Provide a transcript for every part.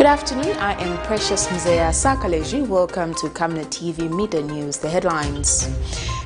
Good afternoon, I am Precious Mzea Sakaleji. Welcome to Camnet TV Midday News. The headlines.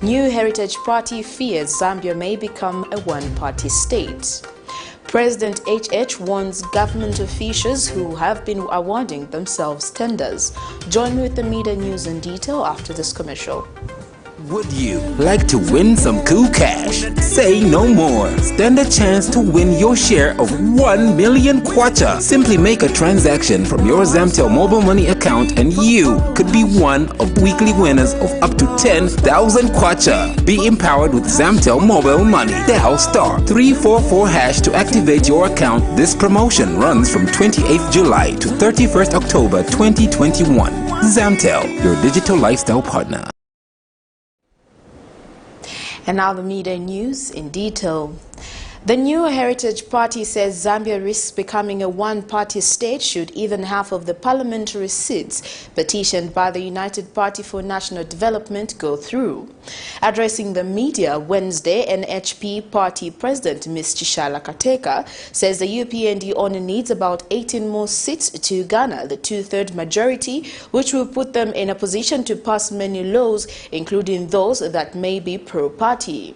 New Heritage Party fears Zambia may become a one-party state. President HH warns government officials who have been awarding themselves tenders. Join me with the Midday News in detail after this commercial. Would you like to win some cool cash? Say no more. Stand a chance to win your share of 1 million kwacha. Simply make a transaction from your ZAMBIA mobile money account and you could be one of weekly winners of up to 10,000 kwacha. Be empowered with ZAMBIA mobile money. Dial *344# to activate your account. This promotion runs from 28th July to 31st October 2021. ZAMBIA, your digital lifestyle partner. And now the Midday News in detail. The New Heritage Party says Zambia risks becoming a one-party state should even half of the parliamentary seats petitioned by the United Party for National Development go through. Addressing the media Wednesday, NHP party president Ms. Chishala Kateka says the UPND only needs about 18 more seats to garner the two-thirds majority, which will put them in a position to pass many laws, including those that may be pro-party.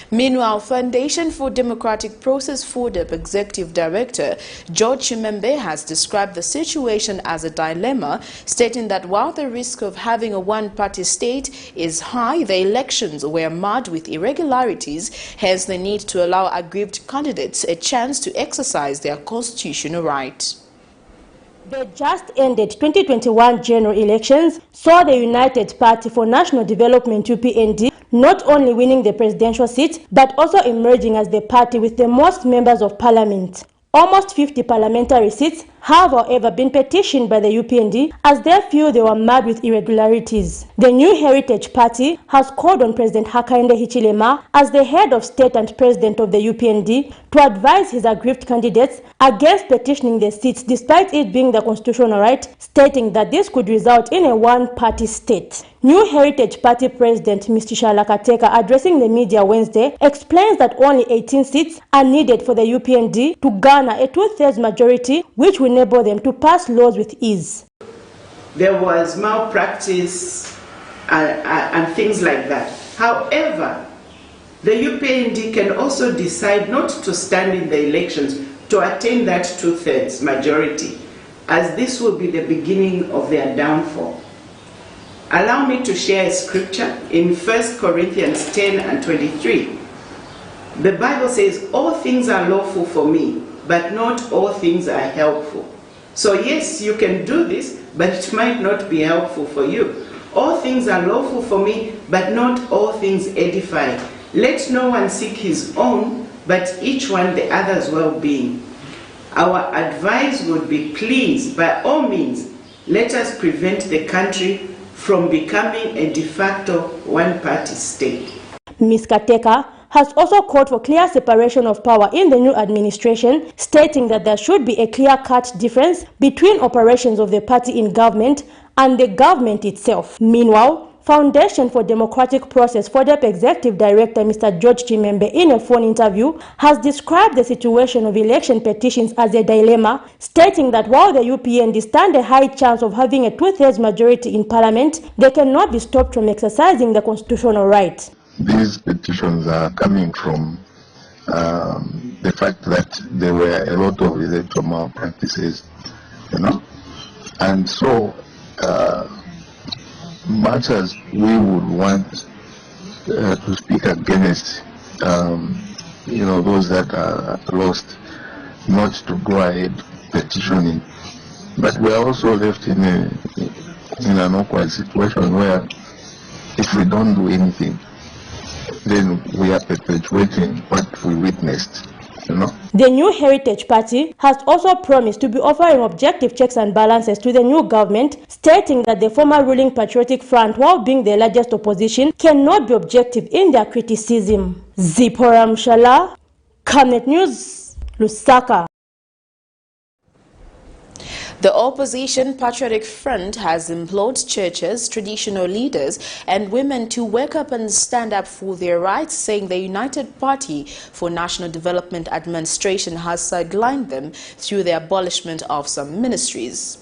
Meanwhile, Foundation for Democratic Process FODEP Executive Director George Chimembe has described the situation as a dilemma, stating that while the risk of having a one-party state is high, the elections were marred with irregularities, hence the need to allow aggrieved candidates a chance to exercise their constitutional right. The just ended 2021 general elections saw the United Party for National Development UPND not only winning the presidential seat, but also emerging as the party with the most members of parliament. Almost 50 parliamentary seats have, however, been petitioned by the UPND as they feel they were marred with irregularities. The New Heritage Party has called on President Hakainde Hichilema as the head of state and president of the UPND to advise his aggrieved candidates against petitioning the seats despite it being the constitutional right, stating that this could result in a one-party state. New Heritage Party President Ms. Chishala Kateka, addressing the media Wednesday, explains that only 18 seats are needed for the UPND to garner a two-thirds majority, which will enable them to pass laws with ease. There was malpractice and things like that. However, the UPND can also decide not to stand in the elections to attain that two-thirds majority, as this will be the beginning of their downfall. Allow me to share a scripture in 1 Corinthians 10 and 23. The Bible says, all things are lawful for me, but not all things are helpful. So yes, you can do this, but it might not be helpful for you. All things are lawful for me, but not all things edify. Let no one seek his own, but each one the other's well-being. Our advice would be, please, by all means, let us prevent the country from becoming a de facto one-party state. Ms. Kateka has also called for clear separation of power in the new administration, stating that there should be a clear-cut difference between operations of the party in government and the government itself. Meanwhile, Foundation for Democratic Process FODEP Executive Director Mr. George Chimembe, in a phone interview, has described the situation of election petitions as a dilemma, stating that while the UPND stand a high chance of having a two-thirds majority in parliament, they cannot be stopped from exercising the constitutional right. These petitions are coming from the fact that there were a lot of electoral malpractices, and so much as we would want to speak against, those that are lost, not to go ahead petitioning, but we are also left in an awkward situation where if we don't do anything, then we are perpetuating what we witnessed. The New Heritage Party has also promised to be offering objective checks and balances to the new government, stating that the former ruling Patriotic Front, while being the largest opposition, cannot be objective in their criticism. Zipporah Mshala, Camnet News, Lusaka. The opposition Patriotic Front has implored churches, traditional leaders and women to wake up and stand up for their rights, saying the United Party for National Development administration has sidelined them through the abolishment of some ministries.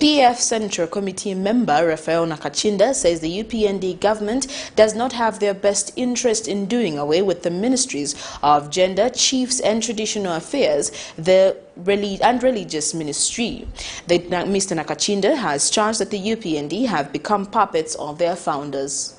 PF Central Committee member Raphael Nakachinda says the UPND government does not have their best interest in doing away with the ministries of Gender, Chiefs and Traditional Affairs, and Religious Ministry. Mr. Nakachinda has charged that the UPND have become puppets of their founders.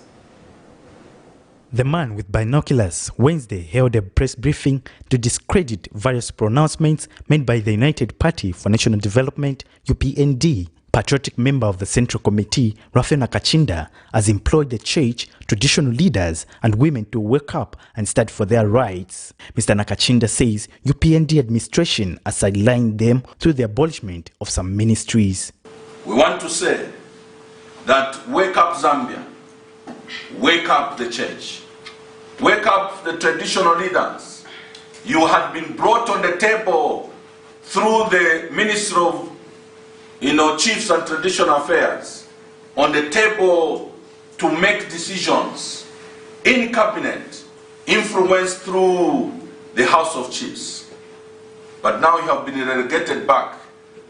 The man with binoculars Wednesday held a press briefing to discredit various pronouncements made by the United Party for National Development, UPND. Patriotic member of the Central Committee, Raphael Nakachinda, has implored the church, traditional leaders and women to wake up and stand for their rights. Mr. Nakachinda says UPND administration has sidelined them through the abolishment of some ministries. We want to say that wake up Zambia, wake up the church, wake up the traditional leaders. You had been brought on the table through the Ministry of Chiefs and Traditional Affairs, on the table to make decisions in cabinet, influenced through the House of Chiefs. But now you have been relegated back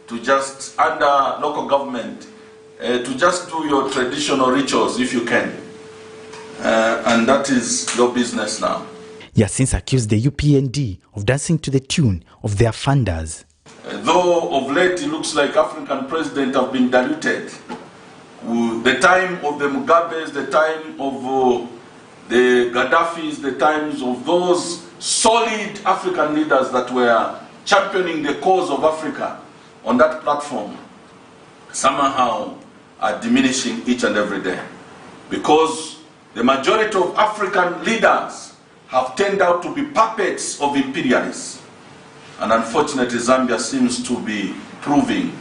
to just under local government, to just do your traditional rituals if you can. And that is your business now. He has since accused the UPND of dancing to the tune of their funders. Though of late it looks like African presidents have been diluted. The time of the Mugabes, the time of the Gaddafis, the times of those solid African leaders that were championing the cause of Africa on that platform, somehow are diminishing each and every day. Because the majority of African leaders have turned out to be puppets of imperialists. And unfortunately, Zambia seems to be proving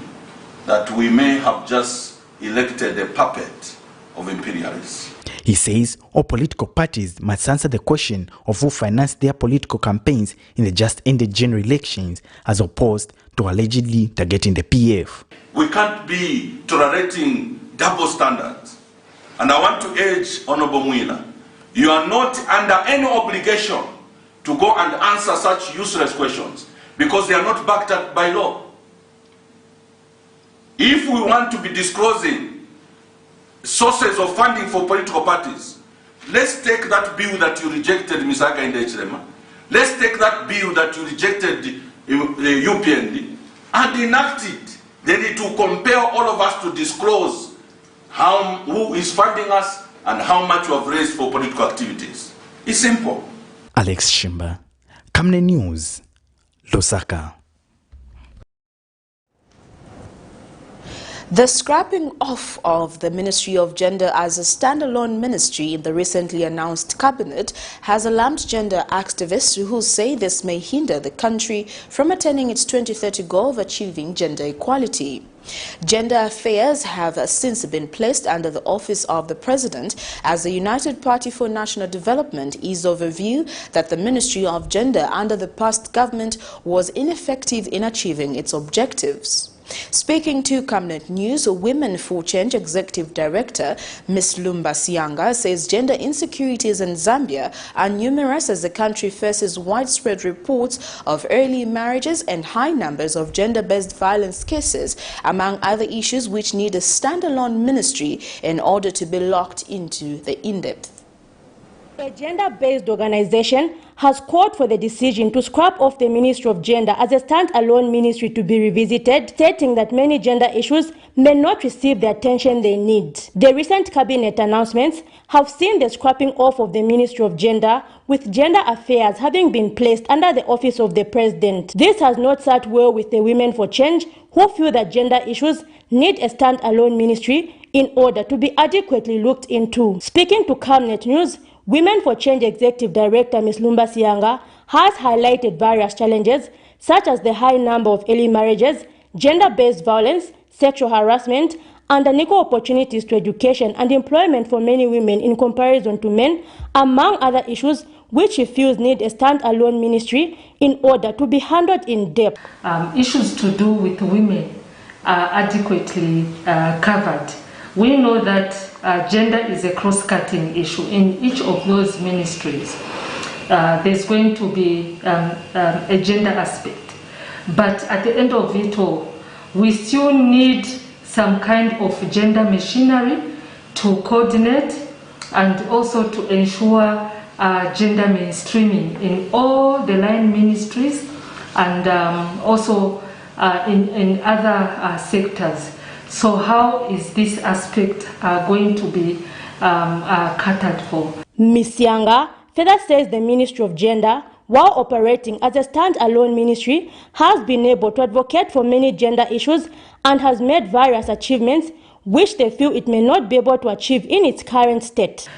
that we may have just elected a puppet of imperialists. He says all political parties must answer the question of who financed their political campaigns in the just-ended general elections, as opposed to allegedly targeting the PF. We can't be tolerating double standards. And I want to urge Honorable Mwila, you are not under any obligation to go and answer such useless questions, because they are not backed up by law. If we want to be disclosing sources of funding for political parties, let's take that bill that you rejected, Misaka in the HLM. Let's take that bill that you rejected, the UPND, and enact it. Then it will compel all of us to disclose who is funding us and how much we have raised for political activities. It's simple. Alex Shimba, Camnet News, Lusaka. The scrapping off of the Ministry of Gender as a standalone ministry in the recently announced cabinet has alarmed gender activists who say this may hinder the country from attaining its 2030 goal of achieving gender equality. Gender affairs have since been placed under the office of the President, as the United Party for National Development is of a view that the Ministry of Gender under the past government was ineffective in achieving its objectives. Speaking to Camnet News, Women for Change Executive Director Ms. Lumba Sianga says gender insecurities in Zambia are numerous as the country faces widespread reports of early marriages and high numbers of gender-based violence cases, among other issues which need a standalone ministry in order to be locked into the in-depth. A gender-based organization has called for the decision to scrap off the Ministry of Gender as a stand-alone ministry to be revisited, stating that many gender issues may not receive the attention they need. The recent cabinet announcements have seen the scrapping off of the Ministry of Gender, with gender affairs having been placed under the office of the President. This has not sat well with the Women for Change, who feel that gender issues need a stand-alone ministry in order to be adequately looked into. Speaking to Camnet News, Women for Change Executive Director Ms. Lumba Sianga has highlighted various challenges such as the high number of early marriages, gender-based violence, sexual harassment, and unequal opportunities to education and employment for many women in comparison to men, among other issues which she feels need a stand-alone ministry in order to be handled in depth. Issues to do with women are adequately covered. We know that gender is a cross-cutting issue in each of those ministries. There's going to be a gender aspect. But at the end of it all, we still need some kind of gender machinery to coordinate and also to ensure gender mainstreaming in all the line ministries and also in other sectors. So how is this aspect going to be catered for? Ms. Yanga further says the Ministry of Gender, while operating as a stand-alone ministry, has been able to advocate for many gender issues and has made various achievements which they feel it may not be able to achieve in its current state.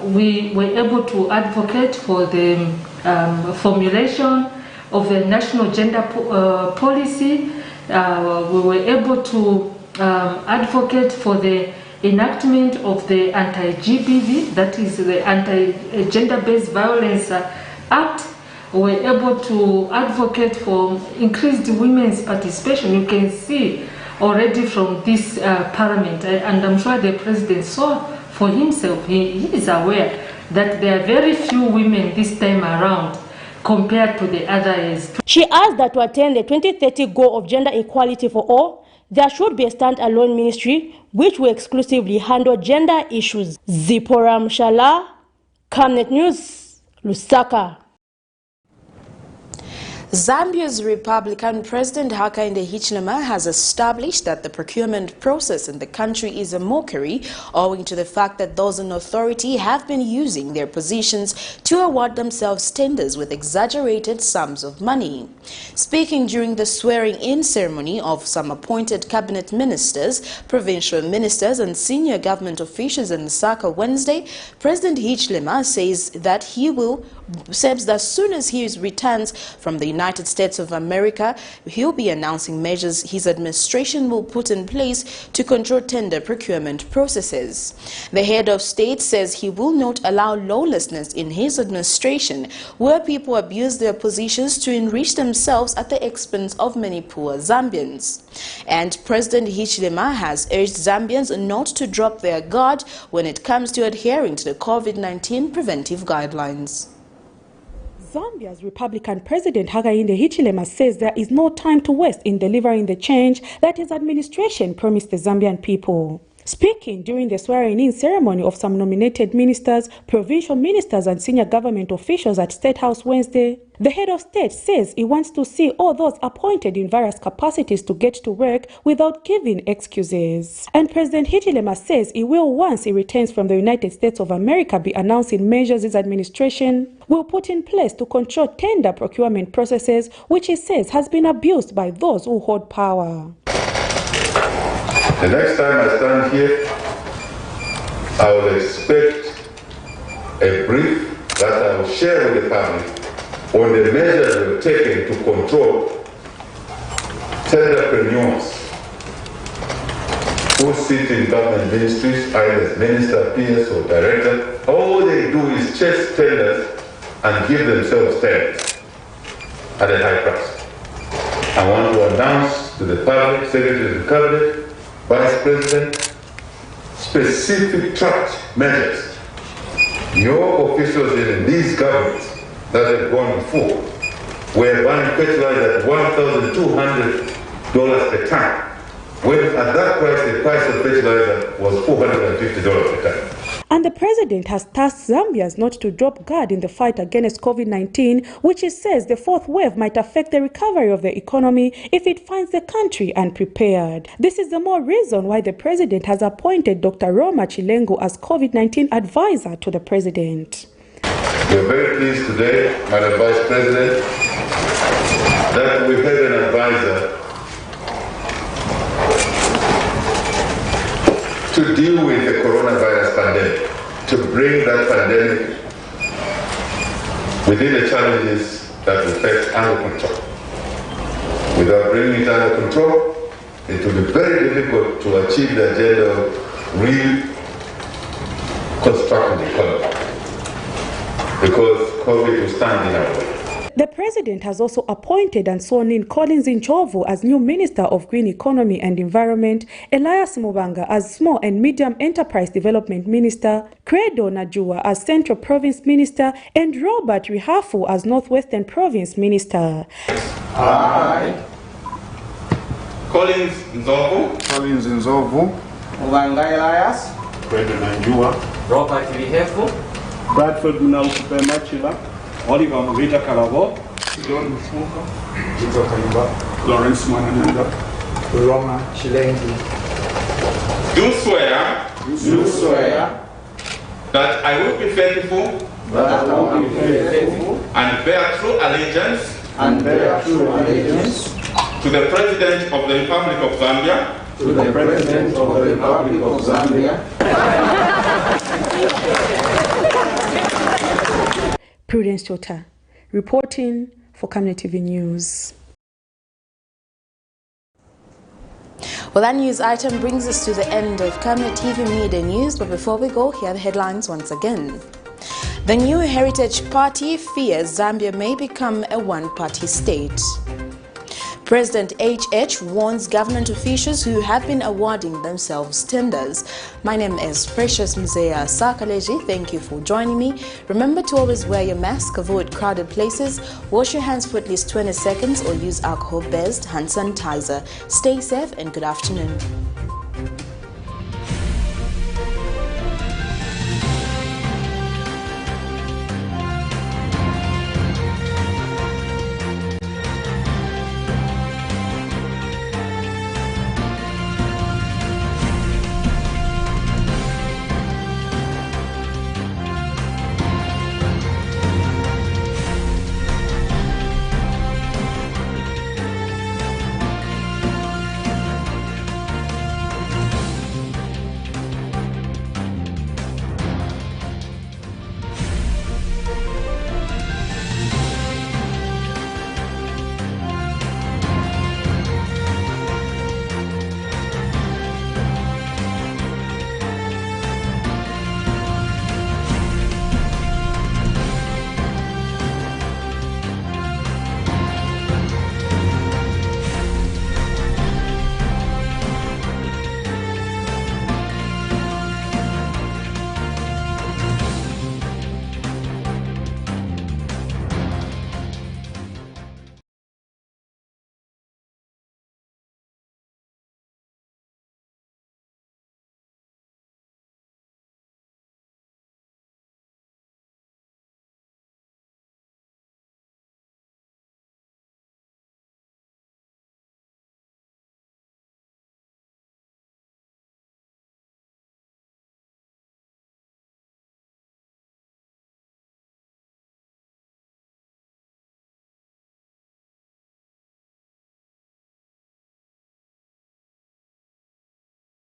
We were able to advocate for the formulation of the national gender policy. We were able to advocate for the enactment of the anti-GBV, that is the Anti-Gender-Based Violence Act. We were able to advocate for increased women's participation. You can see already from this parliament, and I'm sure the president saw for himself, he is aware that there are very few women this time around compared to the other years. She adds that to attain the 2030 goal of gender equality for all, there should be a stand-alone ministry which will exclusively handle gender issues. Zipporah Mshala, Camnet News, Lusaka. Zambia's Republican President Hakainde Hichilema has established that the procurement process in the country is a mockery owing to the fact that those in authority have been using their positions to award themselves tenders with exaggerated sums of money. Speaking during the swearing-in ceremony of some appointed cabinet ministers, provincial ministers and senior government officials in Lusaka Wednesday, President Hichilema says that as soon as he returns from the United States of America, he'll be announcing measures his administration will put in place to control tender procurement processes. The head of state says he will not allow lawlessness in his administration, where people abuse their positions to enrich themselves at the expense of many poor Zambians. And President Hichilema has urged Zambians not to drop their guard when it comes to adhering to the COVID-19 preventive guidelines. Zambia's Republican President Hakainde Hichilema says there is no time to waste in delivering the change that his administration promised the Zambian people. Speaking during the swearing-in ceremony of some nominated ministers, provincial ministers and senior government officials at State House Wednesday, the head of state says he wants to see all those appointed in various capacities to get to work without giving excuses. And President Hichilema says he will, once he returns from the United States of America, be announcing measures his administration will put in place to control tender procurement processes, which he says has been abused by those who hold power. The next time I stand here, I will expect a brief that I will share with the public on the measures we've taken to control tenderpreneurs who sit in government ministries, either as minister, PS or director. All they do is chase tenders and give themselves tenders at a high price. I want to announce to the public, Secretary of the Cabinet, Vice President, specific tracked measures. Your officials in these governments that have gone before were buying fertilizer at $1,200 per ton, when at that price the price of fertilizer was $450 per ton. And the president has tasked Zambians not to drop guard in the fight against COVID-19, which he says the fourth wave might affect the recovery of the economy if it finds the country unprepared. This is the more reason why the president has appointed Dr. Roma Chilengo as COVID-19 advisor to the president. We are very pleased today, Madam Vice President, that we have an advisor to deal with the coronavirus pandemic, to bring that pandemic within the challenges that we face under control. Without bringing it under control, it will be very difficult to achieve the agenda of reconstructing the economy, because COVID will stand in our way. The president has also appointed and sworn in Collins Nchovu as new Minister of Green Economy and Environment, Elias Mubanga as Small and Medium Enterprise Development Minister, Credo Najua as Central Province Minister, and Robert Rihafu as Northwestern Province Minister. Aye. Collins Nzovu. Mubanga Elias. Credo Najua. Robert Rihafu. Bradford Machila. Oliver Mvita Kalabo, John Mufuka, Tito Kaliba, Lawrence Mananda, Roma Chilengi. Do swear that I will be faithful and bear true allegiance to the President of the Republic of Zambia. Prudence Chota, reporting for Camnet TV News. Well, that news item brings us to the end of Camnet TV Midday News, but before we go, here are the headlines once again. The new Heritage Party fears Zambia may become a one-party state. President HH warns government officials who have been awarding themselves tenders. My name is Precious Mzea Sakaleji. Thank you for joining me. Remember to always wear your mask, avoid crowded places, wash your hands for at least 20 seconds or use alcohol-based hand sanitizer. Stay safe and good afternoon.